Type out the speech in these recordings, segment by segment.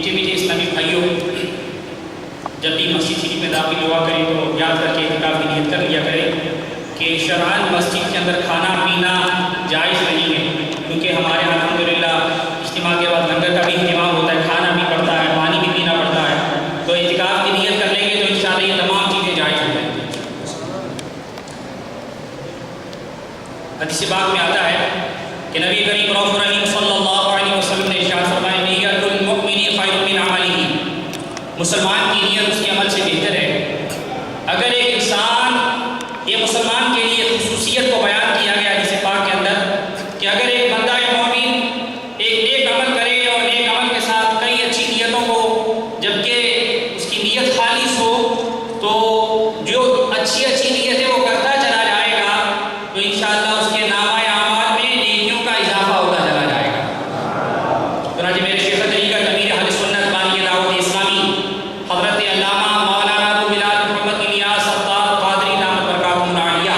میٹھے میٹھے اسلامی بھائیوں، جب بھی مسجد شریف میں داخل ہوا کریں تو یاد کر کے اعتکاف کی نیت کر لیا کریں کہ شرعاً مسجد کے اندر کھانا پینا جائز نہیں ہے، کیونکہ ہمارے یہاں الحمدللہ اجتماع کے بعد لنگر کا بھی اہتمام ہوتا ہے، کھانا بھی پڑتا ہے، پانی بھی پینا پڑتا ہے، تو اعتکاف کی نیت کر لیں گے تو انشاءاللہ یہ تمام چیزیں جائز ہو جائیں گی۔ حدیث پاک میں آتا ہے کہ نبی کریم رؤوف رحیم صلی اللہ علیہ وسلم نے ارشاد فرمایا نیت المؤمن خیر من عملہ، مسلمان کی نیت اس کے عمل سے بہتر ہے۔ اگر ایک انسان، یہ مسلمان کے لیے خصوصیت کو بیان کیا گیا حدیث پاک کے اندر کہ اگر ایک بندہ مومن ایک نیک عمل کرے اور نیک عمل کے ساتھ کئی اچھی نیتوں کو، جبکہ اس کی نیت خالص ہو، تو جو اچھی اچھی نیتیں وہ کرتا چلا جائے گا تو انشاءاللہ اس کے نامہ اعمال میں نیکیوں کا اضافہ ہوتا چلا جائے گا۔ چنانچہ میرے شیخ طریقہ امیر اہل سنت بانی دعوت اسلامی حضرت علامہ مولانا ابو بلال محمد الیاس اتار قادری دامت برکاتہم العالیہ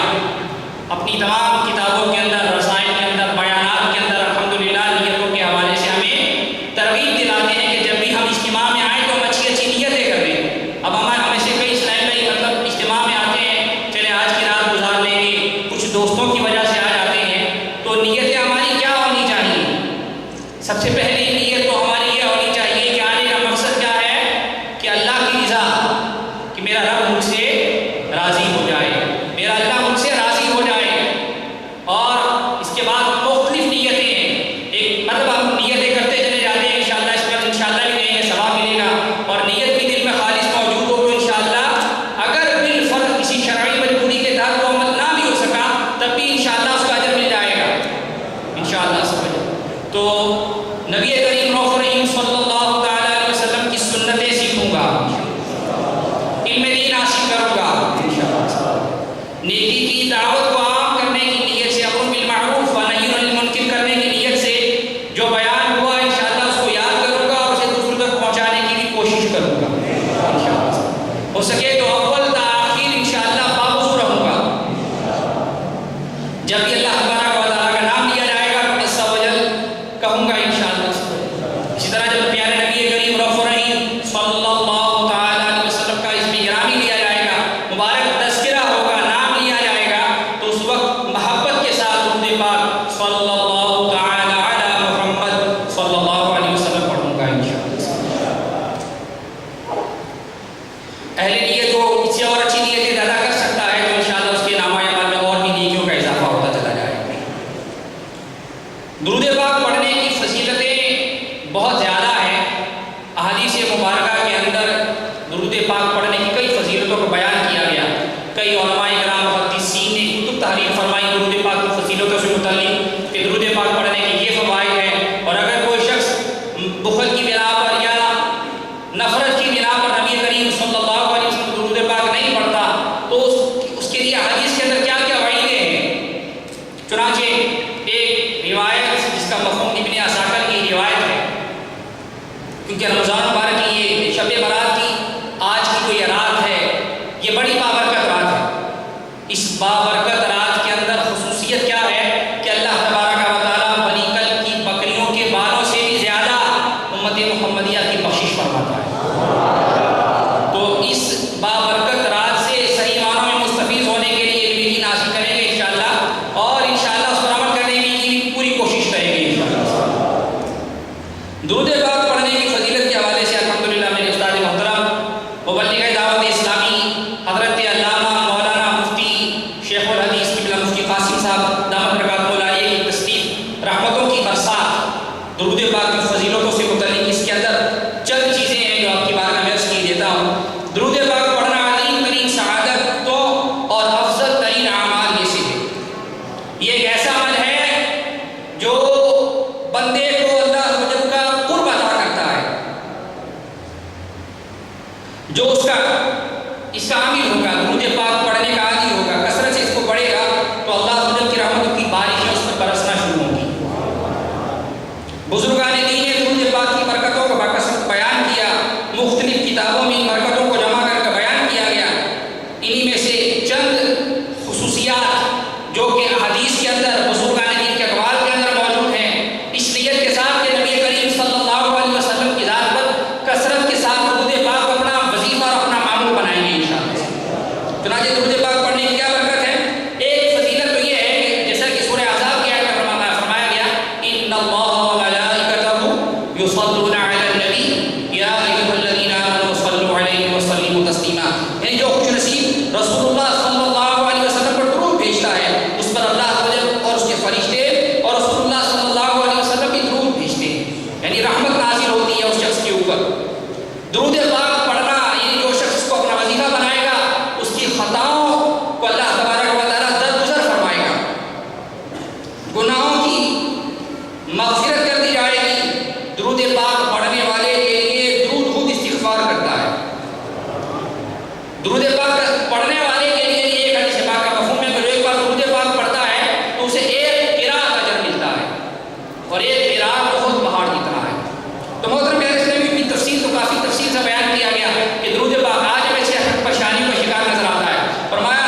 اپنی تمام کتابوں کے اندر، رسائل کے اندر، بیانات کے اندر الحمدللہ نیتوں کے حوالے سے ہمیں ترغیب دلاتے ہیں کہ جب بھی ہم اجتماع میں آئیں تو ہم اچھی اچھی نیتیں کر لیں۔ اب ہمیں سے کئی اسلام میں مطلب اجتماع میں آتے ہیں، چلے آج کی رات گزار لیں گے، کچھ دوستوں کی وجہ سے آ جاتے ہیں، تو نیتیں ہماری کیا ہونی چاہیے؟ سب سے پہلی نیت تو ہماری یہ ہونی چاہیے کہ آنے کا مقصد کیا ہے کہ اللہ کی رضا، کہ میرا رب مجھ سے راضی ہو جائے، میرا اللہ مجھ سے راضی ہو جائے۔ اور اس کے بعد مختلف نیتیں ہیں، ایک مطلب ہم نیتیں کرتے چلے جاتے ہیں، انشاءاللہ اس پر انشاءاللہ بھی دیں گے، ثواب ملے گا، اور نیت بھی دل میں خالص موجود ہو تو انشاءاللہ اگر بالفرض کسی شرعی مجبوری کے تحت وہ عمل نہ بھی ہو سکا تب بھی انشاءاللہ اس کا اجر مل جائے گا انشاءاللہ سمجھ۔ تو نبی کریم رؤوف رحیم صلی اللہ تعالی علیہ وسلم کی سنتیں سیکھوں گا، علم دین حاصل کروں گا، نیکی کی دعوت کو عام کرنے کی نیت سے، امر بالمعروف و نہی عن المنکر کرنے کی نیت سے جو بیان ہوا انشاءاللہ اس کو یاد کروں گا اور اسے دوسروں تک پہنچانے کی بھی کوشش کروں گا انشاءاللہ۔ ہو سکے تو اول تا آخر انشاءاللہ بابوس رہوں گا۔ جب بھی اللہ تبارک و تعالیٰ کا نام لیا جائے گا تو عز و جل کہوں گا انشاءاللہ۔ اسی طرح جب پیارے نبی کریم رؤوف رحیم صلی اللہ تعالی علیہ وسلم کا اسم گرامی لیا جائے گا، مبارک تذکرہ ہوگا، نام لیا جائے گا، تو اس وقت محبت کے ساتھ درود پاک صلی اللہ تعالی علی محمد صلی اللہ علیہ وسلم پڑھوں گا انشاءاللہ۔ اہل نیت کو اس سے اور اچھی نیتیں زیادہ کر سکتا ہے تو انشاءاللہ اس کے نامہ اعمال میں اور بھی نیکیوں کا اضافہ ہوتا چلا جائے گا۔ درود پاک پڑھنے کی فضیلتیں بہت زیادہ ہیں، احادیث مبارکہ کے اندر درود پاک پڑھنے کی کئی فضیلتوں کو بیان کیا گیا۔ کئی علماء کرام محدثین نے کتب تحریر فرمائی درود پاک کی فضیلتوں سے متعلق کہ درود پاک پڑھنے کے یہ فوائد ہیں، اور اگر کوئی شخص بخل کی بنا پر یا نفرت کی بنا پر نبی کریم صلی اللہ علیہ وسلم درود پاک نہیں پڑھتا تو اس کے لیے حدیث کے اندر کیا کیا وعیدیں ہیں۔ چنانچہ ایک روایت جس کا مفہوم ابن عساکر کی روایت ہے، کیونکہ رمضان مبارک کی یہ شب برات کی آج کی جو یہ رات ہے یہ بڑی بابرکت رات ہے۔ اس بابرکت رات کے اندر خصوصیت کیا ہے کہ اللہ تبارک و تعالیٰ بنی کل کی بکریوں کے بالوں سے بھی زیادہ امت محمدیہ کی بخشش فرماتا ہے۔ تو اس بابرکت رات سے صحیح معنوں میں مستفیض ہونے کے لیے علم دین حاصل کریں گے انشاءاللہ، اور انشاءاللہ اس پر عمل کرنے کی بھی پوری کوشش کریں گے انشاءاللہ۔ درود پاک پڑھنے کی فضیلت کے حوالے سے الحمدللہ میرے استاد محترم مبلغ دعوت اسلامی حضرت علامہ مولانا مفتی شیخ الحدیث قبلہ مفتی قاسم صاحب دامت برکاتہم العالیہ کی تصنیف رحمتوں کی برسات درود پاک کی فضیلتوں سے متعلق اس کے اندر چند چیزیں ہیں جو آپ کی بارگاہ میں عرض کی دیتا ہوں۔ درود پاک پڑھنا عظیم ترین سعادتوں اور افضل ترین اعمال میں سے ہے۔ یہ ایک ایسا عمل ہے جو بندے کو اللہ وجل کا قرب عطا کرتا ہے، جو اس کا عامل ہوگا، درود پاک پڑھنے کا عادی ہوگا، کثرت سے اس کو پڑھے گا تو اللہ وجل کی رحمتوں کی بارشیں اس پر برسنا شروع ہوں گی۔ بزرگان دین نے درود پاک کی برکتوں کو بکثرت بیان کیا، مختلف کتابوں میں ان برکتوں کو جمع کر کے بیان کیا گیا۔ انہی میں سے چند خصوصیات جو کہ حدیث کے اندر بزرگان دین کے اقوال کے اندر موجود ہیں، اس نیت کے ساتھ کہ نبی کریم صلی اللہ علیہ وسلم کی ذات پر یصلون علی النبی یا ایھا الذین آمنوا صلوا علیہ وسلموا تسلیما. یعنی جو خوش نصیب رسول اللہ صلی اللہ علیہ وسلم پر درود بھیجتا ہے اس پر اللہ تعالی اور اس کے فرشتے اور رسول اللہ صلی اللہ علیہ وسلم بھی درود بھیجتے ہیں. یعنی رحمت نازل ہوتی ہے اس شخص کے اوپر. درود پاک پڑھنا یعنی جو شخص اس کو اپنا وظیفہ بنائے گا اس کی خطاؤں کو اللہ تبارک و تعالیٰ درگزر فرمائے گا, گناہوں کی مغفرت کر دی جائے گی. درود پاک پڑھنے والے کے لیے درود خود استغفار کرتا ہے. درود پاک پڑھنے والے کے لیے یہ حدیث پاک کا مفہوم ہے کہ جو ایک بار درود پاک پڑھتا ہے تو اسے ایک قرات اجر ملتا ہے اور ایک قرات بہت پہاڑ کی طرح ہے. تو محترم پیارے اسلامی کی تفصیل تو کافی تفصیل سے بیان کیا گیا کہ درود پاک آج ویسے پریشانیوں کا شکار نظر آتا ہے. فرمایا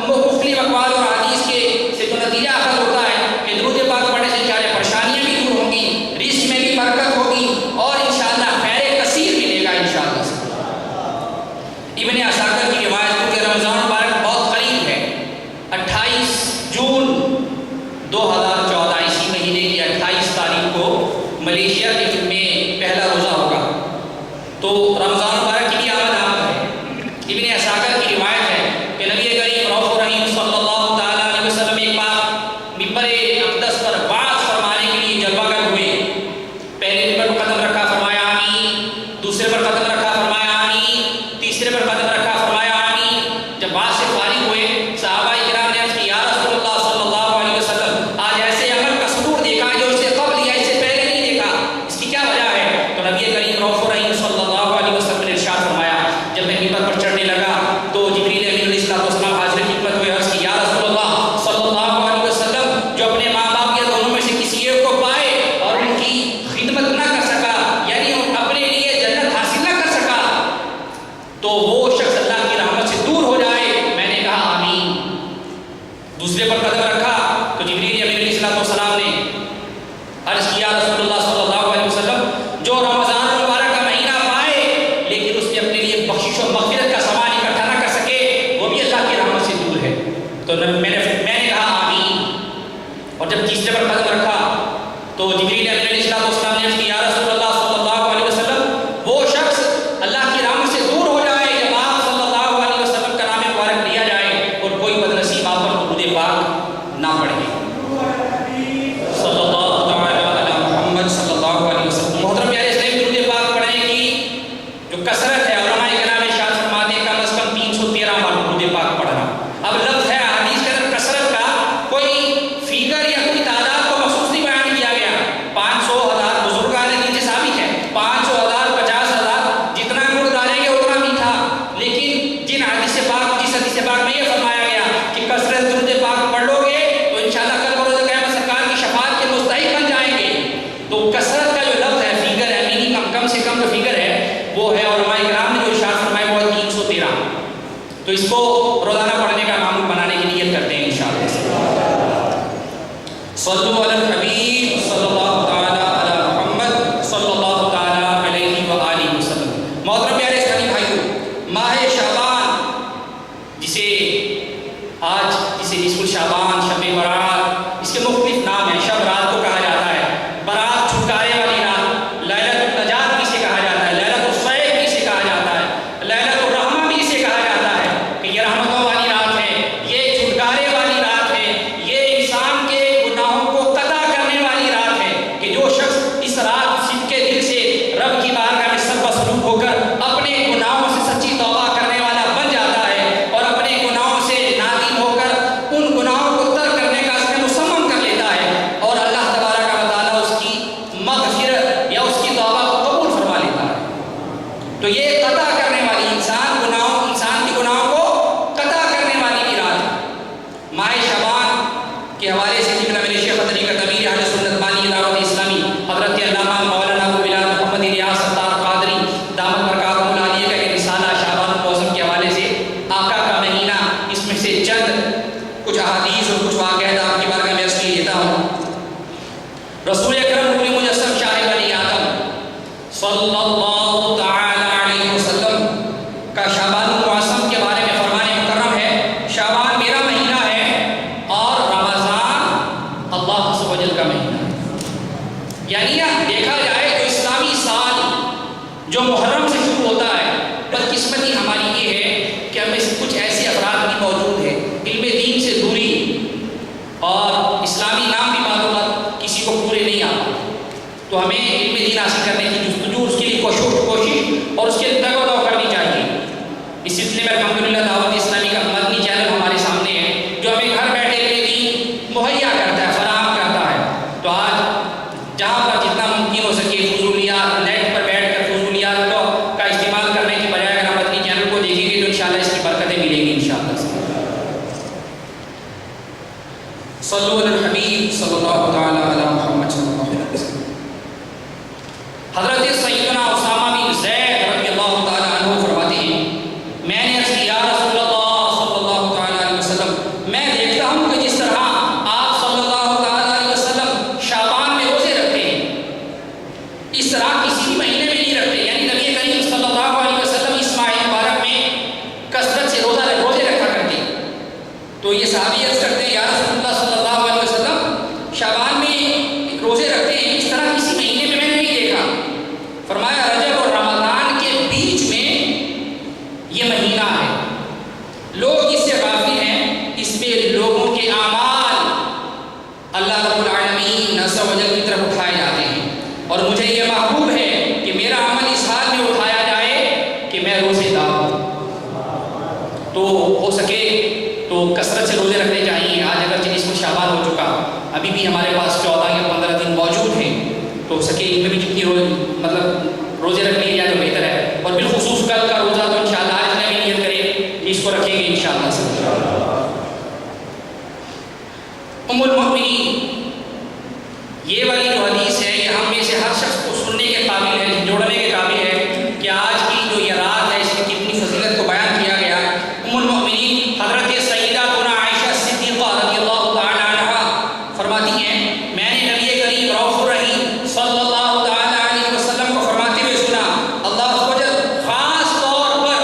مختلف اقوال اور حدیث کے سے جو نتیجہ اخذ ہوتا ہے کہ درود پاک پڑھنے سے چارے پریشانیاں بھی دور ہوں گی, رزق میں بھی برکت ہوگی اور انشاءاللہ خیر کثیر ملے گا انشاءاللہ. ابن عساکر کی روایت کیونکہ رمضان مبارک بہت قریب ہے, 28 جون 2014 اسی مہینے کی 28 تاریخ کو ملیشیا میں پہلا روزہ ہوگا. تو رمضان مبارک کی بھی آمد ہے. ابن عساکر کی روایت ہے کہ نبی کریم رؤوف الرحیم صلی اللہ تعالیٰ علیہ وسلم ایک بار ممبر اقدس پر وعظ فرمانے کے لیے جلوہ گر ہوئے. پہلے ممبر پر قدم رکھا فرمایا آمین, دوسرے پر قدم رکھا فرمایا آمین, تیسرے پر قدم رکھا فرمایا آمین. جب وعظ سے فارغ ہوئے صحابہ کرام نے عرض کی یا رسول اللہ صلی اللہ علیہ وسلم آج ایسے عمل کا سطور دیکھا جو اس سے قبل یا اس سے پہلے نہیں دیکھا, اس کی کیا وجہ ہے؟ تو نبی کریم رؤوف الرحیم صلی اللہ علیہ وسلم نے ارشاد فرمایا جب میں ممبر پر چڑھنے لگا تو جبریل امین علیہ السلام حاضر خدمت ہوئے. عرض کی یا رسول اللہ صلی اللہ علیہ وسلم جو اپنے ماں باپ یا دونوں میں سے کسی ایک کو پائے اور ان کی خدمت نہ کر سکا یعنی اپنے لیے جنت حاصل نہ کر سکا تو وہ شخص اللہ کی رحمت سے دور ہو جائے. میں نے کہا آمین. دوسرے پر قدم رکھا تو جبریل امین علیہ السلام نے عرض کیا رسول اللہ صلی اللہ علیہ وسلم جو رمضان مبارک کا مہینہ پائے لیکن اس میں اپنے لیے بخشش و مغفرت کا سامان اکٹھا نہ کر سکے وہ بھی اللہ کی رحمت سے دور ہے. تو میں نے کہا آمین. اور جب تیسرے پر قدم رکھا تو جبریل امین علیہ السلام نے عرض کیا رسول اللہ صلی اللہ علیہ وسلم وہ شخص اللہ کی رحمت سے دور ہو جائے جب آپ صلی اللہ علیہ وسلم کا نام مبارک لیا جائے اور کوئی بدنصیب آپ پر درود پاک نہ پڑھے. صلی اللہ تعالی علی محمد صلی اللہ علیہ وسلم. محترم پیارے اسلام درود پاک پڑھنے کی جو کثرت ہے علماء کرام ارشاد فرماتے ہیں کم از کم 313 بار درود پاک پڑھنا. اب لفظ ہے حدیث کے اندر کثرت کا کوئی فیگر یا کوئی تعداد کو مخصوص نہیں بیان کیا گیا. 500,000 بزرگان دین سے ثابت ہے 500,000 50,000 جتنا گڑ ڈالیں گے اتنا میٹھا. لیکن جس حدیث پاک میں یہ فرمایا گیا کہ کثرت درود پاک پڑھ لو گے تو انشاءاللہ کل بروز قیامت سرکار کی شفاعت کے مستحق بن جائیں گے. تو کثرت کا جو لفظ ہے فیگر ہے منیمم کم سے کم جو فیگر ہے وہ ہے علماء کرام نے جو ارشاد فرمایا وہ 313. تو اس کو روزانہ پڑھنے کا معمول بنانے کی نیت کرتے ہیں انشاءاللہ. صلو علی الحبیب صلی اللہ تعالی علی محمد صلی اللہ تعالی علیہ وآلہ وسلم. محترم پیارے اسلامی بھائیو ماہ شعبان جسے نصف شعبان شب برات اس کے مختلف نام ہیں. شب رات کو کہا جاتا ہے, برات چھٹکارے والی رات, لیلۃ النجات بھی اسے کہا جاتا ہے, لیلۃ الصیف بھی اسے کہا جاتا ہے, لیلۃ الرحمہ بھی اسے کہا جاتا ہے کہ یہ رحمتوں والی رات ہے, یہ چھٹکارے والی رات ہے, یہ انسان کے گناہوں کو قطع کرنے والی رات ہے کہ جو شخص اس رات صدقے دل سے رب کی بارگاہ میں سر بسلوک ہو کر اپنے گناہوں سے سچی توبہ کرنے والا بن جاتا ہے اور اپنے گناہوں سے نادم ہو کر ان گناہوں کو ترک کرنے کا عزم مصمم کر لیتا ہے اور اللہ تبارک و تعالیٰ اس کی مغفرت یا اس کی توبہ کو قبول فرما لیتا ہے. تو یہ قطع کرنے والی انسان کے گناہوں کو قطع کرنے والی بھی رات ہے. ماہ شعبان کے حوالے سے ذکر میرے شیخ طریقت امیر اہل سنت بانی دعوت اسلامی حضرت علامہ مولانا ابو بلال محمد الیاس ستار قادری دامت برکاتہم العالیہ کا یہ رسالہ شعبان المعظم کے حوالے سے آقا کا مہینہ اس میں سے چند کچھ احادیث اور کچھ واقعات آپ کی بارگاہ میں عرض کیے دیتا ہوں. رسول اکرم نور مجسم شاہ بنی آدم صلی اللہ تعالی علیہ وسلم کا شعبان المعظم کے بارے میں فرمان مکرم ہے شعبان میرا مہینہ ہے اور رمضان اللہ عز و جل کا مہینہ ہے. یعنی دیکھا جائے تو اسلام جو محرم سے شروع ہوتا ہے، بدقسمتی ہماری یہ ہے کہ ہمیں کچھ ایسے افراد بھی موجود ہیں علم دین سے دوری اور اسلامی نام بھی معلومات کسی کو پورے نہیں آتے، تو ہمیں علم دین حاصل کرنے کی جستجو، اس کے لیے کوشش اور اس کے لیے تگ و دو کرنی چاہیے۔ اس سلسلے میں الحمدللہ دعوت اسلامی کا مدنی چینل ہمارے سامنے ہے جو ہمیں گھر بیٹھے علم دین مہیا کرتا ہے، فراہم کرتا ہے۔ تو آج جہاں پر جتنا ممکن ہو سکے فضولیات، نیٹ پر بیٹھ کر فضولیات کا استعمال کرنے کی بجائے اگر ہم مدنی چینل کو دیکھیں گے تو انشاءاللہ اس کی برکتیں ملیں گی انشاءاللہ۔ صلو علی الحبیب صلی اللہ تعالی علی محمد صلی اللہ علیہ وسلم۔ حضرت سیدنا اسامہ بن زید رضی اللہ تعالی عنہ فرماتے ہیں، میں نے عرض کیا یا رسول اللہ صلی اللہ تعالی علیہ وسلم، میں دیکھتا ہوں کہ جس طرح آپ صلی اللہ تعالی علیہ وسلم شعبان میں روزے رکھتے ہیں، اس طرح کسی بھی مہینے میں نہیں رکھتے، یعنی نبی کریم صلی اللہ علیہ وسلم اس ماہ مبارک میں کثرت سے روزے رکھا کرتے ہیں۔ تو یہ صحابی عرض کرتے ہیں یا رسول اللہ صلی اللہ علیہ وسلم شعبان میں روزے رکھتے ہیں، اس طرح کسی مہینے میں میں نے نہیں دیکھا۔ فرمایا رجب اور رمضان کے بیچ میں یہ مہینہ ہے، لوگ اس سے غافل ہیں، اس میں لوگوں کے اعمال اللہ رب العالمین عز و جل کی طرف اٹھائے جاتے ہیں، اور مجھے یہ محبوب ہے کہ میرا عمل اس حال میں اٹھایا جائے کہ میں روزے دار ہوں۔ تو ہو سکے تو کثرت سے روزے رکھنے چاہیے۔ آج اگر جس کو شعبان ہو چکا، ابھی بھی ہمارے پاس 14 یا 15 دن موجود ہیں، تو ہو سکے ان میں بھی جتنی روزے رکھ لیے جائے تو بہتر ہے، اور بالخصوص کل کا روزہ تو انشاءاللہ آج میں بھی نیت کریں کہ اس کو رکھیں گے انشاءاللہ سے۔ ام المؤمنین، یہ والی جو حدیث ہے یہ ہم میں سے ہر شخص کو سننے کے قابل ہے، جوڑنے کے قابل ہے کہ آج کی جو یہ رات ہے اس کی کتنی فضیلت کو بیان کیا گیا۔ ام المؤمنین حضرت سیداتنا عائشہ صدیقہ رضی اللہ تعالی عنہا فرماتی ہیں، میں نے نبی کریم رؤوف الرحیم صلی اللہ تعالی علیہ وسلم کو فرماتے ہوئے سنا، اللہ سبحانہ خاص طور پر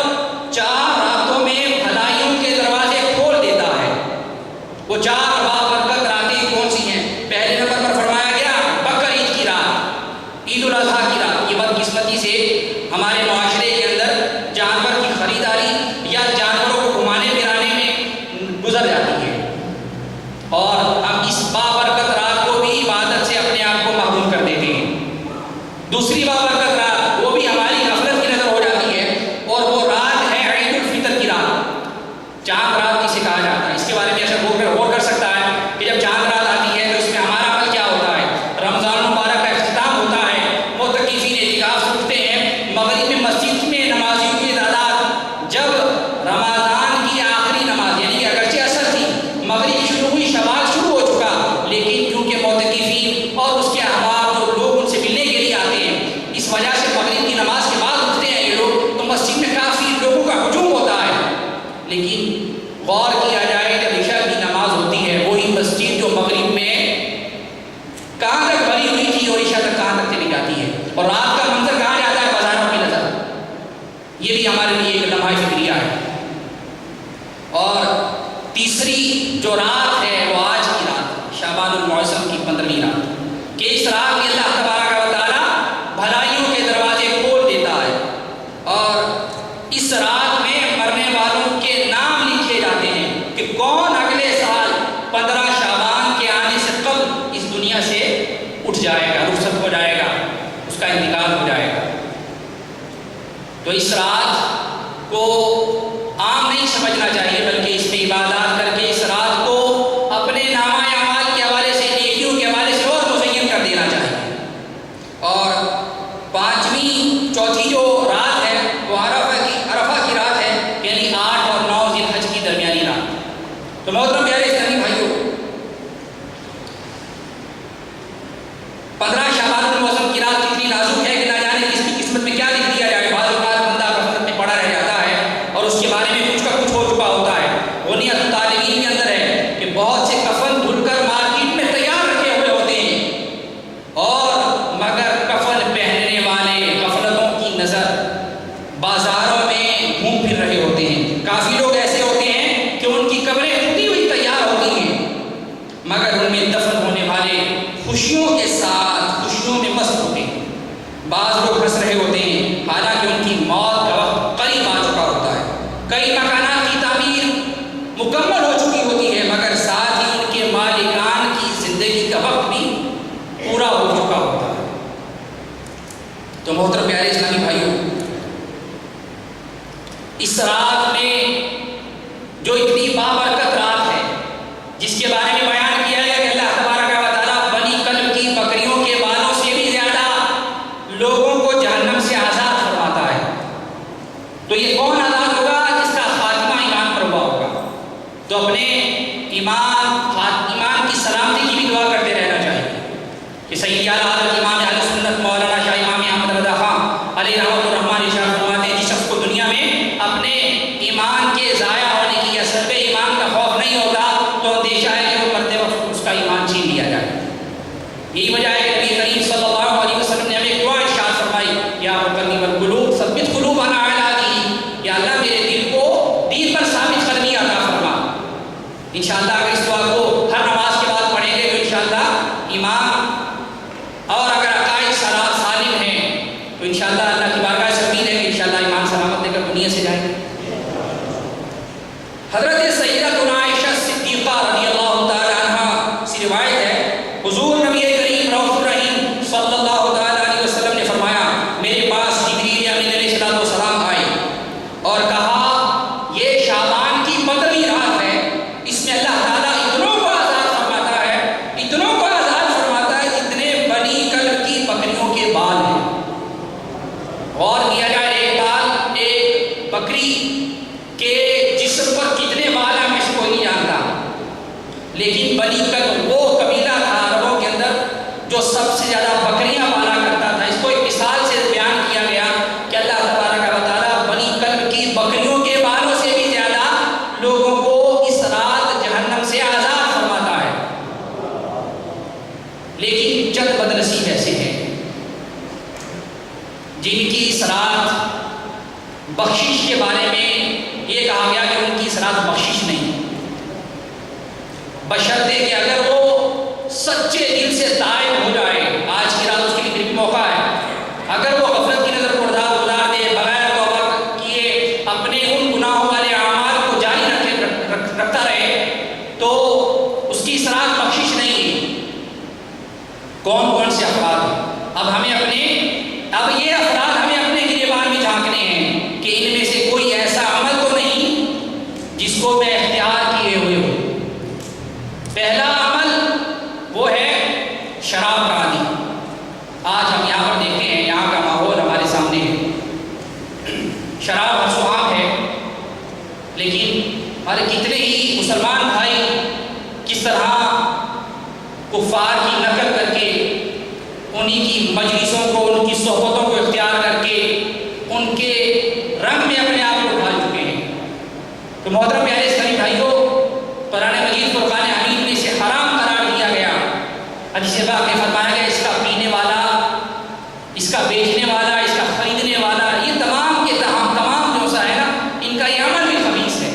4 راتوں میں بھلائیوں کے دروازے کھول دیتا ہے۔ وہ 4 بابرکت راتیں کون سی ہیں؟ پہلے نمبر پر فرمایا گیا بقر عید کی رات، عید الاضحیٰ کی رات۔ یہ بدقسمتی سے ہمارے معاشرے کے اندر جانور کی خریداری یا جانوروں کو گھمانے پھرانے میں گزر جاتی ہے، اور ہم اس بابرکت رات کو بھی عبادت سے اپنے آپ کو محروم کر دیتے ہیں۔ دوسری بابرکت رات وہ بھی ہماری غفلت کی نظر ہو جاتی ہے، اور وہ رات ہے عید الفطر کی رات۔ چاند رات جسے کہا جاتا ہے، اس کے بارے میں ایسا غور کر سکتا ہے کہ جب چاند رات آتی ہے تو اس میں ہمارا عمل کیا ہوتا ہے؟ رمضان مبارک کا اختتام ہوتا ہے، معتکفین اعتکاف سے اٹھتے ہیں، مغرب میں مسجد میں نمازیوں کی تعداد جب رمضان کی آخری نماز یعنی کہ اگرچہ عصر تھی، مغرب شروع ہوئی، شوال شروع ہو چکا، لیکن کیونکہ معتکفین اور اس کے احباب جو لوگ ان سے ملنے کے لیے آتے ہیں، اس وجہ سے مغرب کی نماز کے بعد اٹھتے ہیں یہ لوگ، تو مسجد میں کافی لوگوں کا ہجوم ہوتا ہے۔ لیکن غور کیا جائے جب عشاء کی نماز ہوتی ہے، وہی مسجد جو مغرب میں کہاں تک بھری ہوئی تھی اور عشاء تک کہاں تک چلی جاتی ہے، اور رات کا منظر کہاں جاتا ہے؟ بازاروں کی نظر۔ یہ بھی ہمارے لیے ایک لمحہ فکریہ ہے۔ اور تیسری جو رات ہے وہ آج کی رات، شعبان المعظم کی 15ویں رات، کہ اس رات میں اللہ تبارک و تعالی بھلائیوں کے دروازے کھول دیتا ہے، اور اس رات میں مرنے والوں کے نام لکھے جاتے ہیں کہ کون اگلے سال 15 شعبان کے آنے سے قبل اس دنیا سے اٹھ جائے گا، رخصت ہو جائے گا، اس کا انتقال ہو جائے گا۔ تو اس رات کو عام نہیں سمجھنا چاہیے، بلکہ اس میں عبادات کر کے اس رات کو اپنے نامہ اعمال کے حوالے سے، نیکیوں کے حوالے سے اور مزین کر دینا چاہیے۔ اور 5ویں چوتھی جو رات ہے وہ عرفہ کی رات ہے، یعنی 8 اور 9 ذی الحج کی درمیانی رات۔ تو محترم پیارے اسلامی بھائیوں، 15 شعبان المعظم کی رات کتنی نازک ہے کہ نہ جانے کس کی قسمت میں کیا لکھ دیا جائے۔ بعض اوقات بندہ غفلت میں پڑا رہ جاتا ہے بعض لوگ ہنس رہے ہوتے ہیں حالانکہ ان کی موت کا وقت قریب آ چکا ہوتا ہے. کئی مکانات کی تعمیر مکمل ہو چکی ہوتی ہے مگر ساتھ ہی ان کے مالکان کی زندگی کا وقت بھی پورا ہو چکا ہوتا ہے. تو محترم پیارے اسلامی بھائیوں، اس رات میں جو اتنی بابرکت رات ہے جس کے بارے میں بیان کیا ہے کہ اللہ تبارک و تعالیٰ بنی کلب کی بکریوں کے بالوں سے بھی زیادہ لوگوں کو جہنم سے آزاد فرماتا ہے، تو یہ کون آزاد ہوگا؟ جس کا خاتمہ ایمان پر ہوا ہوگا. تو اپنے ایمان کی سلامتی کی بھی دعا کرتے رہنا چاہیے کہ سید اعلیٰ حضرت امام اہل سنت مولانا شاہ امام احمد رضا خان علیہ رحمۃ الرحمٰن ارشاد فرماتے ہیں، جس شخص کو دنیا میں اپنے ایمان کے ضائع ہونے کی یا سلب ایمان کا خوف نہیں ہوتا تو اندیشہ ہے کہ وہ مرتے وقت اس کا ایمان چھین لیا جائے. یہی وجہ ہے کہ نبی کریم صلی اللہ علیہ وسلم نے ہمیں دعا ارشاد فرمائی، یا مقلب القلوب ثبت قلوبنا علی دینک، یا اللہ میرے دل کو دین پر ثابت قدمی عطا فرما. انشاءاللہ اگر اس دعا کو ہر نماز کے بعد پڑھیں گے تو انشاءاللہ ایمان اور اگر عقائد سالم ہیں تو انشاءاللہ اللہ کی بارگاہ سے امید ہے کہ انشاءاللہ ایمان سلامت لے کر دنیا سے جائیں گے. حضرت سیدتنا عائشہ صدیقہ رضی اللہ تعالی عنہ سے روایت ہے، حضور نبی کریم رؤوف الرحیم صلی اللہ تعالی علیہ وسلم نے فرمایا، میرے پاس جبریل امین علیہ السلام آئے اور کہا یہ شعبان کی 15ویں رات ہے، اس میں اللہ تعالیٰ اتنوں کو آزاد فرماتا ہے جتنے بنی کلب کی بکریوں کے بال ہیں. غور کیا جائے، ایک بکری کے جسم پر کتنے بال ہیں اس کو نہیں جانتا، لیکن بنی کلب وہ قبیلہ تھا عربوں کے اندر جو سب سے زیادہ بکریاں پالا کرتا تھا. اس کو ایک مثال سے بیان کیا گیا کہ اللہ تبارک و تعالیٰ بنی کلب کی بکریوں کے بالوں سے بھی زیادہ لوگوں کو اس رات جہنم سے آزاد فرماتا ہے. لیکن چند بدنصیب ایسے ہیں جن کی اس رات بخشش کے بارے میں یہ کہا گیا کہ ان کی اس رات بخشش نہیں، بشرطے کہ اگر وہ سچے دل سے تائب ہو جائے. آج کی رات اس کے لیے پھر بھی موقع ہے، اگر وہ غفلت کی نظر پردہ گزار دے، بغیر توبہ کیے اپنے ان گناہوں والے اعمال کو جاری رکھتا رہے تو اس کی اس رات بخشش نہیں ہے. کون کون سے افراد ہیں؟ اب یہ افراد ہمیں اپنے گریبان میں جھانکنے ہیں کہ ان میں سے کوئی ایسا عمل تو نہیں جس کو میں اختیار کیے ہوئے ہوں. پہلا عمل وہ ہے شراب کا عادی. آج ہم یہاں پر دیکھتے ہیں، یہاں کا ماحول ہمارے سامنے ہے، شراب ہر سو عام ہے، لیکن ہمارے کتنے ہی مسلمان بھائی کس طرح کفار کی نقل کر کے انہی کی مجلسوں کو، ان کی صحبتوں کو اختیار کر کے ان کے رنگ میں اپنے آپ کو ڈھال چکے ہیں. تو محترم پیارے اسلامی بھائیوں، قرآن مجید فرقان حمید میں اسے حرام قرار دیا گیا. حدیث پاک میں فرمایا گیا اس کا پینے والا، اس کا بیچنے والا، اس کا خریدنے والا، یہ تمام کے تمام جو سا ہے نا، ان کا یہ عمل بھی خبیث ہے.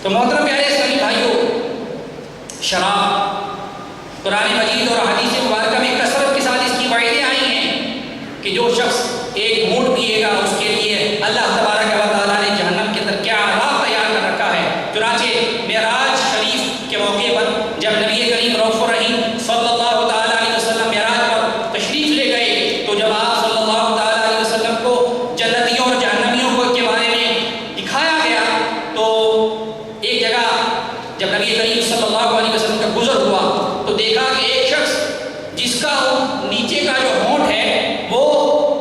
تو محترم پیارے اسلامی بھائیوں، شراب قرآن مجید اور حدیث مبارکہ میں کثرت کے ساتھ اس کی وعیدیں آئی ہیں کہ جو شخص ایک گھونٹ پیے گا اس کے لیے اللہ تبارک و تعالیٰ نے جہنم کے اندر کیا عذاب تیار کر رکھا ہے. چنانچہ معراج شریف کے موقع پر جب نبی کریم رؤوف الرحیم صلی اللہ تعالیٰ علیہ وسلم معراج پر تشریف لے گئے تو جب آپ صلی اللہ تعالیٰ علیہ وسلم کو جنتیوں اور جہنمیوں کے بارے میں دکھایا گیا تو ایک جگہ جب نبی کریم صلی اللہ علیہ وسلم کا گزر ہوا تو دیکھا کہ ایک شخص جس کا نیچے کا جو ہونٹ ہے وہ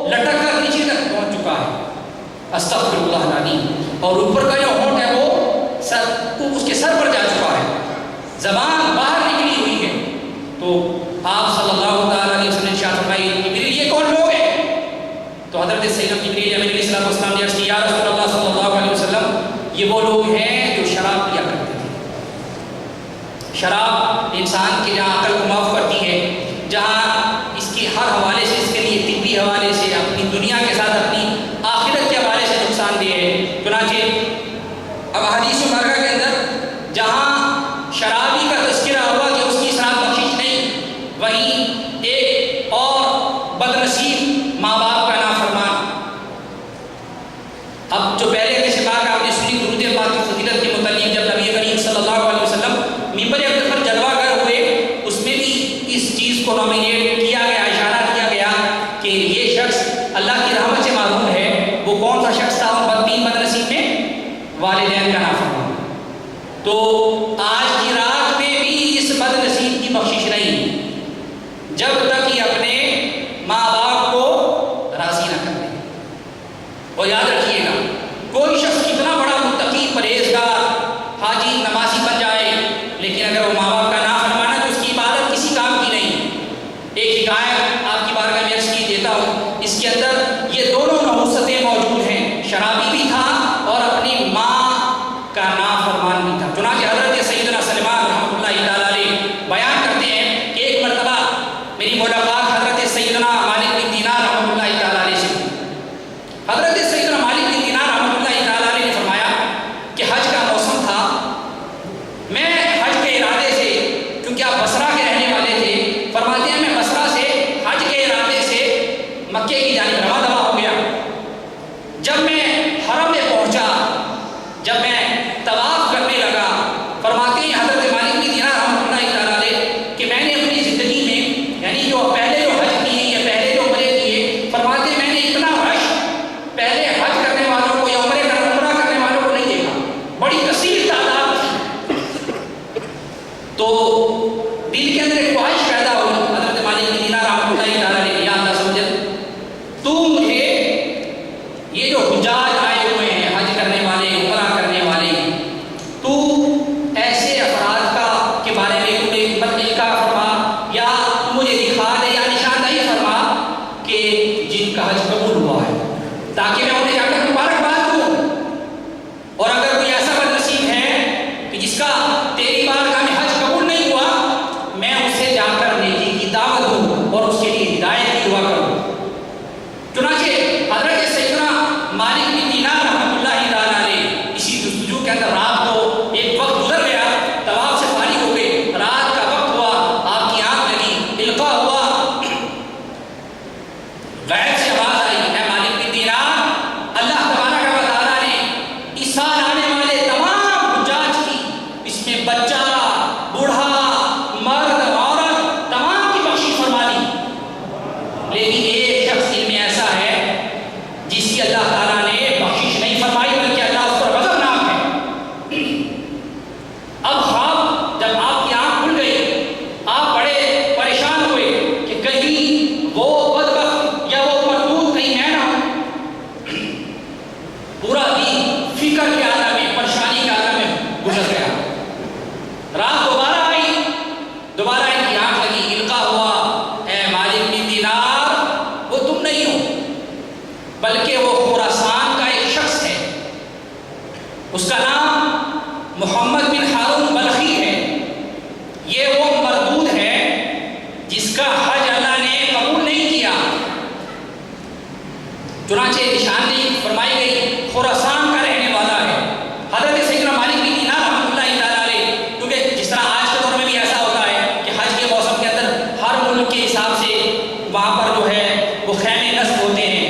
لٹک کر نیچے تک پہنچ چکا ہے، استغفر اللہ العظیم، اور اوپر کا جو ہونٹ ہے وہ اس کے سر پر جا چکا ہے، زبان باہر نکلی ہوئی ہے. تو آپ صلی اللہ تعالیٰ علیہ وسلم نے ارشاد فرمایا جبریل یہ کون لوگ ہیں؟ تو حضرت سیدنا جبریل علیہ السلام نے عرض کیا یا رسول اللہ صلی اللہ علیہ وسلم یہ وہ لوگ ہیں جو شراب پیا کرتے تھے. شراب انسان کے جہاں عقل کو معاف کرتی ہے، جہاں اس کی ہر حوالے سے، اس کے لیے طبی حوالے سے، اپنی دنیا کے ساتھ اپنی آخرت کے حوالے سے نقصان دہ ہے. چنانچہ اب حدیث مبارکہ کے اندر جہاں شرابی کا تذکرہ ہوا کہ اس کی اس رات بخشش نہیں، وہیں ایک اور بدنصیب اللہ کی رحمت سے معلوم ہے وہ کون سا شخص تھا ان 3 بدنصیب میں؟ والدین کا نافرمان۔ تو آج کی رات میں بھی اس بدنصیب کی بخشش نہیں جب تک یہ اپنے ماں باپ کو راضی نہ کر دے۔ اور یاد رکھیے گا، کوئی شخص کتنا بڑا متقی پرہیزگار حاجی نمازی بن جائے، لیکن اگر وہ ماں باپ کا نافرمان ہے تو اس کی عبادت کسی کام کی نہیں۔ ایک حکایت آپ کی بارگاہ میں عرض کی دیتا ہوں، اس کے اندر یہ دونوں نحوستیں موجود ہیں، شرابی بھی تھا اور اپنی ماں کا نافرمان بھی تھا۔ چنانچہ حضرت سیدنا سلمان رحمۃ اللہ تعالیٰ علیہ بیان کرتے ہیں کہ ایک مرتبہ میری ملاقات حضرت سیدنا مالک بن دینار رحمۃ اللہ تعالیٰ علیہ سے ہوئی۔ حضرت سیدنا مالک بن دینار رحمۃ اللہ تعالیٰ علیہ نے فرمایا کہ حج کا موسم تھا، میں حج کے ارادے سے، کیونکہ آپ بصرہ کے رہنے والے تھے، فرماتے ہیں میں بصرہ سے حج کے ارادے سے مکے کی جانب رواں ہو گیا۔ جب میں حرم میں پہنچا، جب میں طواف کرنے لگا، فرماتے ہیں حضرت مالک بن دینار رحمۃ اللہ تعالیٰ علیہ کہ میں نے اپنی زندگی میں، یعنی جو پہلے جو حج کیے یا پہلے جو عمرے کیے، فرماتے ہیں میں نے اتنا رش پہلے حج کرنے والوں کو یا عمرہ کرنے والوں کو نہیں دیکھا، بڑی کثیر تعداد تھی۔ تو دل کے اندر ایک خواہش پیدا ہوئی حضرت مالک بن دینار رحمۃ اللہ تعالیٰ علیہ، یا اللہ سمجھ تو مجھے یہ جو حجاج آئے ہوئے ہیں، حج کرنے والے، عمرہ کرنے والے، تو ایسے افراد کا کے بارے میں کوئی مطلقہ فرما یا مجھے دکھا دے یا نشاندہی فرما کہ جن کا حج قبول ہوا ہے، تاکہ میں انہیں جا کر مبارکباد دوں۔ اور اگر کوئی ایسا بدنصیب ہے کہ جس کا تیری بارگاہ میں حج قبول نہیں ہوا، میں اسے جا کر نیکی کی دعوت دوں اور اس کے لیے ہدایت کی دعا کروں۔ چنانچہ حضرت سیدنا مالک بن دینار رحمۃ اللہ تعالیٰ علیہ اسی جستجو کے اندر رات کو ایک وقت گزر گیا، طواف سے فارغ ہو گئے، رات کا وقت ہوا، آپ کی آنکھ لگی، القاء ہوا، غیب سے آواز آئی، اے مالک بن دینار، اللہ تبارک و تعالیٰ نے اس سال آنے والے تمام حجاج کی، اس میں بچہ، بوڑھا، مرد، عورت، تمام کی بخشش فرما دی، لیکن ایک شخص ان میں ایسا ہے جس کی اللہ تعالیٰ نے بخشش نہیں فرمائی بلکہ اللہ اس پر غضبناک ہے۔ اب خواب جب آپ کی آنکھ کھل گئی، آپ بڑے پریشان ہوئے کہ کہیں وہ بدبخت یا وہ مردود کہیں میں نہ ہوں۔ پورا دن فکر کے عالم میں، پریشانی کے عالم میں گزر گیا۔ رات دوبارہ آئی، دوبارہ ان کی آنکھ لگی، القاء ہوا، اے مالک بن دینار، وہ تم نہیں ہو بلکہ وہ خراسان کا ایک شخص ہے، اس کا نام محمد بن ہارون بلخی ہے، یہ وہ مردود ہے جس کا حج اللہ نے قبول نہیں کیا۔ چنانچہ نشاندہی فرمائی گئی، خراسان کا رہنے والا ہے۔ حضرت سیدنا مالک بن دینار رحمۃ اللہ تعالیٰ علیہ، کیونکہ جس طرح آج کے دور میں بھی ایسا ہوتا ہے کہ حج کے موسم کے اندر ہر ملک کے حساب سے وہاں پر جو ہے وہ خیمے نصب ہوتے ہیں،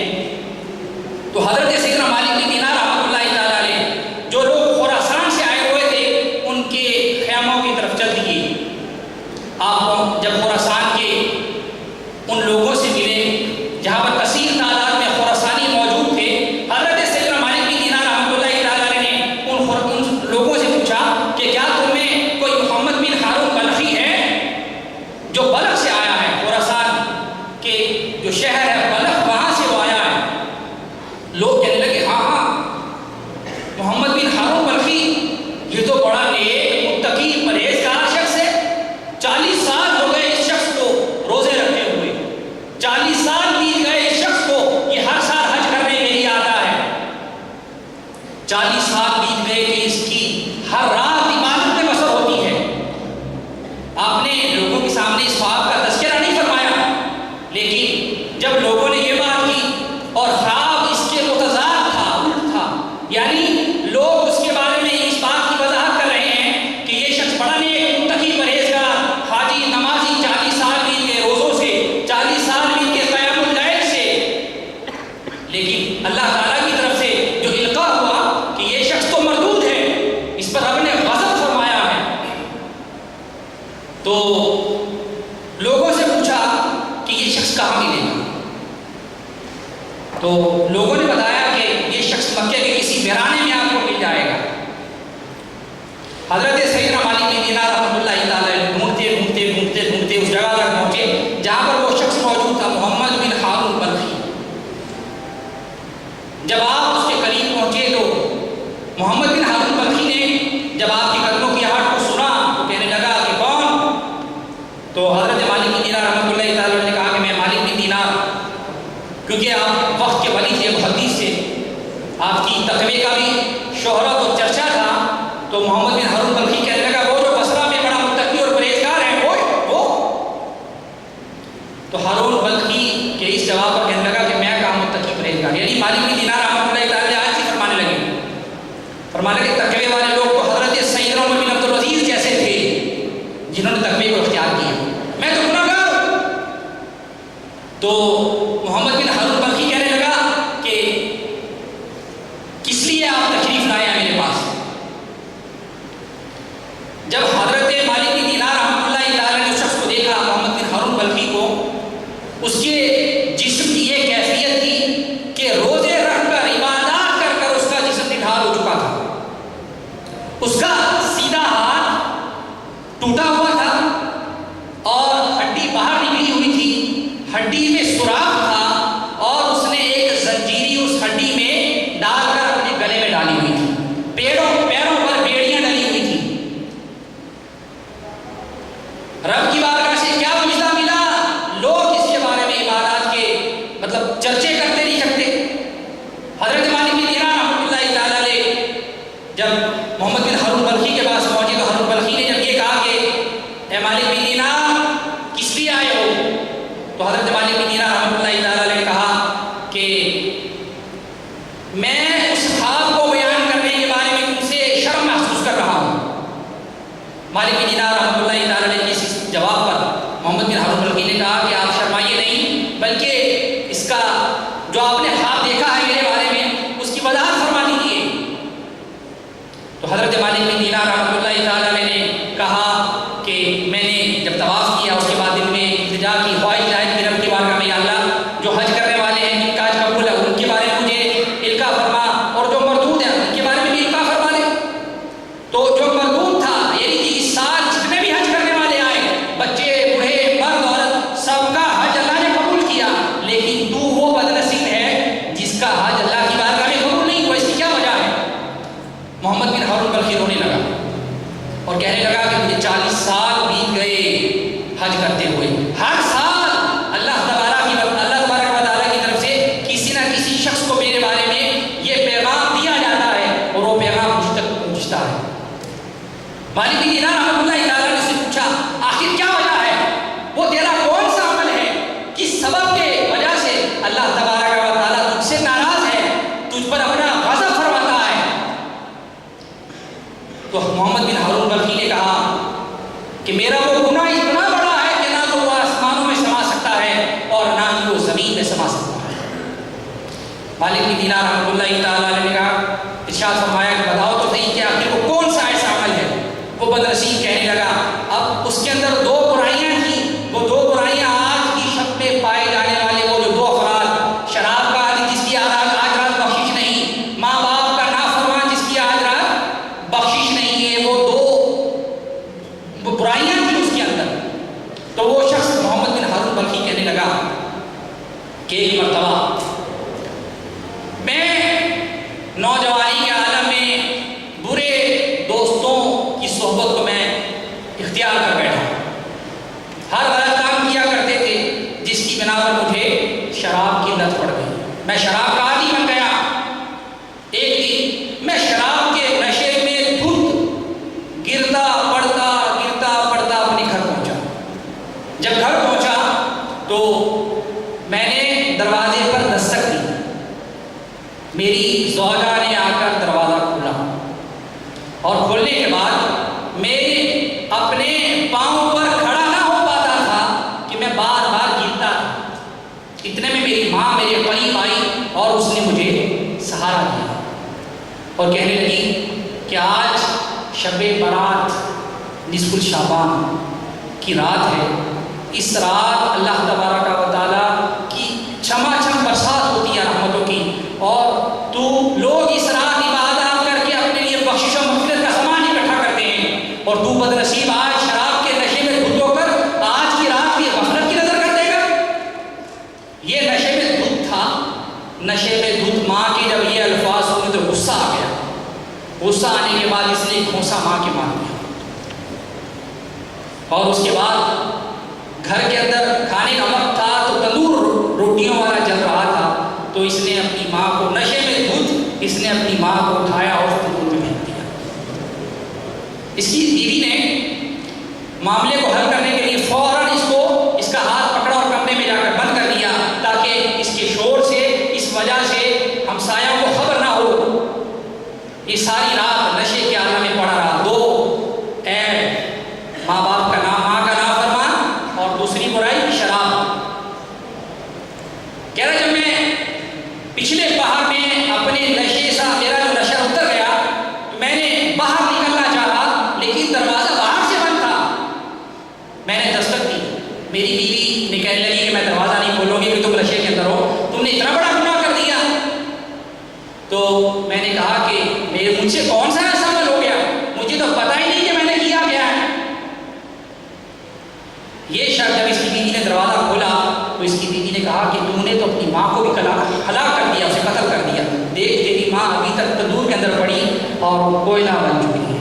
تو حضرت سیدنا مالک بن دینار رحمۃ اللہ تعالیٰ علیہ جو لوگ خراسان سے آئے ہوئے تھے ان کے خیموں کی طرف چل دیے۔ آپ جب خراسان کے ان لوگوں سے ملے جہاں پر کثیر تعداد میں خراسانی موجود تھے، حضرت سیدنا مالک بن دینار رحمۃ اللہ تعالیٰ علیہ نے ان لوگوں سے پوچھا کہ کیا تم میں کوئی محمد بن ہارون بلخی ہے جو بلخ سے آیا ہے؟ خراسان کے جو شہر ہے بلخ، وہاں سے وہ آیا ہے۔ لوگ کہنے لگے ہاں ہاں، محمد بن ہارون بلخی یہ تو بڑا نیک متقی پرہیزگار شخص ہے، 40 سال ہو گئے اس شخص کو روزے رکھتے ہوئے، 40 سال بیت گئے اس شخص کو یہ ہر سال حج کرنے کے لیے آتا ہے، 40 سال بیت گئے کہ اس کی ہر رات عبادت میں بسر ہوتی ہے۔ آپ نے لوگوں کے سامنے اس خواب کا تذکرہ نہیں فرمایا، لیکن جب لوگوں نے یہ بات کی اور خواب اس کے متضاد تھا، الٹ تھا، یعنی لوگ اس کے بارے میں اس بات کی وضاحت کر رہے ہیں کہ یہ شخص بڑا نیک متقی پرہیزگار حاجی نمازی، 40 سال بیت گئے روزوں سے، 40 سال بیت گئے قیام اللیل سے، لیکن اللہ تعالیٰ کی طرف سے جو القاء ہوا کہ یہ شخص تو مردود ہے، اس پر رب نے غضب فرمایا ہے، تو لوگوں سے پوچھا کہ یہ شخص کہاں ملے گا؟ تو لوگوں نے بتایا کہ یہ شخص مکے کے کسی ویرانے میں آپ کو مل جائے گا۔ حضرت سیدنا مالک بن دینار رحمۃ اللہ تعالی ڈھونڈتے اس جگہ تک پہنچے جہاں پر وہ شخص موجود تھا، محمد بن ہارون بلخی۔ جب آپ اس کے قریب پہنچے تو محمد بن ہارون بلخی نے جب آپ کے قدموں کی آہٹ کو سنا تو کہنے لگا کہ کون؟ تو حضرت مالک بن دینار رحمۃ اللہ تعالی نے کہا کہ میں مالک بن دینار، کیونکہ آپ وقت کے ولی تھے، محدث تھے، آپ کی تقوی کا بھی شہرت اور چرچا تھا۔ تو محمد بن ہارون بلخی کہنے لگا وہ جو بصرہ میں بڑا متقی اور پرہیزگار ہے وہ۔ تو ہارون بلخی کے اس جواب پر کہنے لگا کہ میں کہاں متقی پرہیزگار، یعنی مالک بن دینار رحمۃ اللہ تعالی آج ہی فرمانے لگے تقوی والے لوگ تو حضرت سیدنا عمر بن عبد العزیز جیسے تھے جنہوں نے تقوی کو اختیار کیا، میں تو گناہگار ہوں۔ تو محمد بن ہارون بلخی کہنے لگا کہ کس لیے آپ تشریف لائے ہیں میرے پاس؟ جب حضرت مالک بن دینار رحمۃ اللہ تعالی نے اس شخص کو دیکھا، محمد بن ہارون بلخی کو، اس کے جسم کی یہ کیفیت تھی کہ روزے رکھ کر عبادات کر کر اس کا جسم نڈھال ہو چکا تھا، اس کا سیدھا ہاتھ ٹوٹا ہوا تھا اور ہڈی باہر نکلی ہوئی تھی، ہڈی میں سوراخ تھا اور اس نے ایک زنجیری اس ہڈی میں ڈال کر اپنے گلے میں ڈالی ہوئی تھی، پیروں پر بیڑیاں ڈلی ہوئی تھی۔ رب کی بارگاہ سے کیا معجزہ ملا؟ لوگ اس کے بارے میں عبادات کے چرچے کرتے نہیں سکتے۔ حضرت مالک بن دینار رحمۃ اللہ تعالی جب محمد بن ہارون بلخی کے پاس پہنچے تو ہارون بلخی نے جب یہ کہا کہ اے مالک بن دینار کس لیے آئے ہو؟ تو حضرت مالک بن دینار رحمۃ اللہ تعالی نے کہا کہ میں اس خواب کو بیان کرنے کے بارے میں تم سے شرم محسوس کر رہا ہوں۔ مالک بن دینار رحمۃ اللہ تعالی نے اس جواب پر محمد بن ہارون بلخی نے کہا کہ آپ شرمائیے نہیں، بلکہ اس کا جو آپ نے خواب دیکھا ہے میرے بارے میں اس کی وضاحت فرما دیجیے۔ تو حضرت مالک بن دینار رحمۃ اللہ تعالی نے کہا کہ میں نے جب طواف کیا اس کے بعد دل میں التجا کی، خواہش ظاہر کی رب کی بارگاہ میں، یا اللہ جو حج کرنے والے ہیں جن کا حج قبول ہے ان کے بارے میں مجھے القا فرما، اور جو مردود ہیں ان کے بارے میں بھی القا فرما دے۔ تو جو مردود تھا یعنی کہ اس سال جتنے بھی حج کرنے والے آئے، بچے بوڑھے مرد عورت، سب کا حج اللہ نے قبول کیا، لیکن تو وہ بدنصیب ہے جس کا حج اللہ کی بارگاہ میں قبول نہیں ہوا، اس کی کیا وجہ ہے؟ محمد بن ہارون بلخی رونے لگا اور کہنے لگا کہ مجھے 40 سال بیت گئے حج کرتے ہوئے، ہر سال اللہ تبارک و تعالیٰ کی طرف سے کسی نہ کسی شخص کو میرے بارے میں یہ پیغام دیا جاتا ہے اور وہ پیغام مجھ تک پہنچتا ہے۔ مالک بن دینار رحمۃ اللہ تعالیٰ نے سے پوچھا آخر کیا وجہ ہے؟ وہ تیرا کون سا عمل ہے کس سبب کے وجہ سے اللہ تبارک و تعالیٰ تجھ سے ناراض ہے، تجھ پر اپنا غضب فرماتا ہے؟ تو محمد بن ہارون بلخی نے کہا کہ میرا وہ گناہ اتنا بڑا ہے کہ نہ تو وہ آسمانوں میں سما سکتا ہے اور نہ ہی وہ زمین میں سما سکتا ہے۔ مالک بن دینار رحمۃ اللہ تعالیٰ نے کہا، ارشاد فرمایا کہ بتاؤ تو صحیح کہ آخر وہ کون سا ایسا عمل ہے؟ وہ بدنصیب کہنے لگا، اب اس کے اندر 2 برائیاں تھیں، وہ 2 برائیاں آج کی شب میں پائے جانے والے وہ جو 2 افراد، شراب کا عادی جس کی آج رات بخشش نہیں، ماں باپ کا نافرمان جس کی آج رات بخشش نہیں ہے، وہ 2 برائیاں تھیں اس کے اندر۔ تو وہ شخص محمد بن ہارون بلخی کہنے لگا کہ ایک مرتبہ میں نوجوانی کے عالم میں برے دوستوں کی صحبت کو میں اختیار کر بیٹھا، ہر غلط کام کیا کرتے تھے جس کی بنا پر مجھے شراب کی لت پڑ گئی، میں شراب کا عادی بن گیا۔ ایک دن میں شراب کے نشے میں دھت گرتا پڑتا اپنے گھر پہنچا۔ جب گھر پہنچا تو میں نے دروازے پر دستک دی، میری زوجہ نے آ کر دروازہ کھولا اور کھولنے کے بعد میں اپنے پاؤں پر کھڑا نہ ہو پاتا تھا کہ میں بار بار گرتا تھا۔ اتنے میں میری ماں میرے قریب آئی اور اس نے مجھے سہارا دیا اور کہنے لگی کہ آج شب برات نصف الشعبان کی رات ہے، اس رات اللہ تبارک و تعالیٰ کی چھما چھم برسات ہوتی ہے، رحمتوں نشے میں دودھ ماں کے جب یہ الفاظ ہوئے تو غصہ آ گیا. غصہ آنے کے بعد اس نے گھونسا ماں کے مار دیا. اور اس کے بعد گھر کے اندر کھانے کا وقت تھا تو تندور روٹیوں والا جل رہا تھا، تو اس نے اپنی ماں کو نشے میں دودھ اس نے اپنی ماں کو اٹھایا اور تندور میں پھینک دیا. اس کی بیوی نے معاملے کو حل کرنے کے لیے فوراً اس کا ہاتھ پکڑا اور کمرے میں جا کر بند کر دیا تاکہ اس کے شور سے، اس وجہ سے ہمسایوں کو خبر نہ ہو. یہ ساری رات نشے کے عالم میں پڑا رہا. دو عیب، ماں باپ کا نام، ماں کا نام فرمان، اور دوسری برائی شراب. کہہ رہا جب میں پچھلے پہاڑ میں اپنے نشے سے میرا جو نشہ اتر گیا تو میں نے باہر نکلنا چاہا لیکن دروازہ باہر سے بند تھا. میں نے دستک دی. میری بیوی نے کہنے لگی کہ میں دروازہ نہیں کھولوں گی کہ تم نشے کے اندر ہو، تم نے اتنا بڑا گناہ کر دیا. تو میں نے کہا کہ مجھ سے کون سا ایسا عمل ہو گیا، مجھے تو پتہ ہی نہیں کہ میں نے کیا کیا ہے. یہ شخص جب اس کی بیوی نے دروازہ کھولا تو اس کی بیوی نے کہا کہ تم نے تو اپنی ماں کو بھی ہلاک کر دیا، اسے قتل کر دیا. دیکھ تیری ماں ابھی تک تندور کے اندر پڑی اور کوئلہ بن چکی ہے.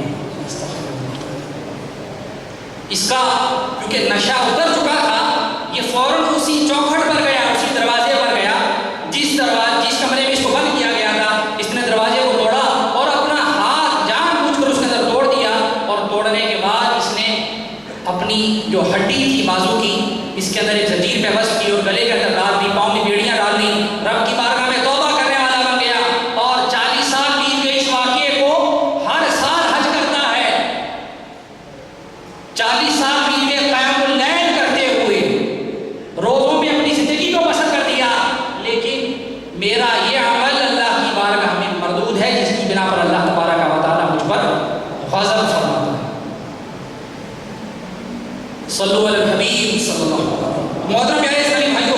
اس کا کیونکہ نشہ اتر چکا تھا، یہ فوراً اسی چوکھٹ پر گیا، اسی دروازے پر گیا جس کمرے میں اس کو بند کیا گیا تھا. اس نے دروازے کو توڑا اور اپنا ہاتھ جان بوجھ کر اس کے اندر توڑ دیا. اور توڑنے کے بعد اس نے اپنی جو ہڈی تھی بازو کی اس کے اندر ایک زنجیر پہ بس کی اور گلے کے اندر ڈال دی، پاؤں میں بیڑیاں ڈال دی. رب کی بارگاہ میں توبہ کرنے والا بن گیا اور 40 سال بیت گئے اس واقعے کو. ہر سال حج کرتا ہے، 40 سال بیت گئے قیام اللیل کرتے ہوئے، روزوں میں اپنی زندگی کو بسر کر دیا. لیکن میرا یہ عمل اللہ کی بارگاہ میں مردود ہے، جس کی بنا پر اللہ تبارک و تعالیٰ مجھ پر غضب فرماتا ہے. صلو علی الحبیب صلی اللہ علیہ وسلم. محترم پیارے اسلامی بھائیوں،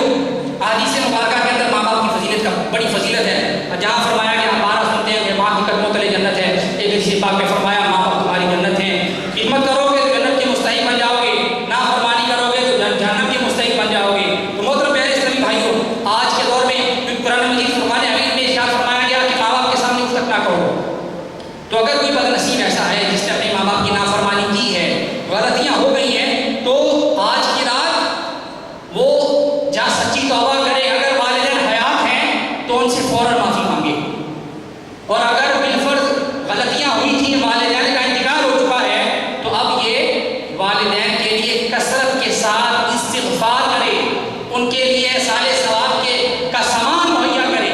احادیث مبارکہ کے اندر ماں باپ کی فضیلت کا بڑی فضیلت ہے. جہاں فرمایا کہ آپ 12 سنتے ہیں کہ ماں کی قدموں تلے جنت ہے. ایک حدیث پاک میں فرمایا ماں باپ تمہاری جنت ہے، خدمت کرو گے تو جنت کے مستحق بن جاؤ گے، نافرمانی کرو گے تو جہنم کے مستحق بن جاؤ گے. تو محترم پیارے اسلامی بھائیوں، آج کے دور میں قرآن مجید فرقان حمید میں ارشاد فرمایا گیا کہ ماں باپ کے سامنے اٹھ نہ کرو. تو اگر کوئی بد نصیب ایسا ہے جس نے اپنے ماں باپ کی نافرمانی کی ہے، غلطیاں ہو گئی ہیں، تو آج کی رات وہ جہاں سچی توبہ کرے. اگر والدین حیات ہیں تو ان سے فوراً معافی مانگے، اور اگر بالفرض غلطیاں ہوئی تھیں، والدین کا انتقال ہو چکا ہے، تو اب یہ والدین کے لیے کثرت کے ساتھ استغفار کرے، ان کے لیے سال ثواب کا سامان مہیا کرے،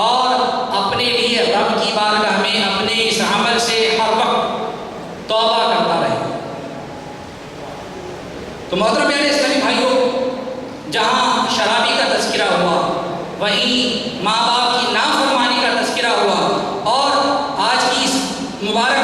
اور اپنے لیے رب کی بارگاہ میں اپنے اس عمل سے ہر وقت توبہ کرتا رہے. تو محترم پیارے اسلامی بھائیوں، جہاں شرابی کا تذکرہ ہوا وہیں ماں باپ کی نافرمانی کا تذکرہ ہوا، اور آج کی اس مبارک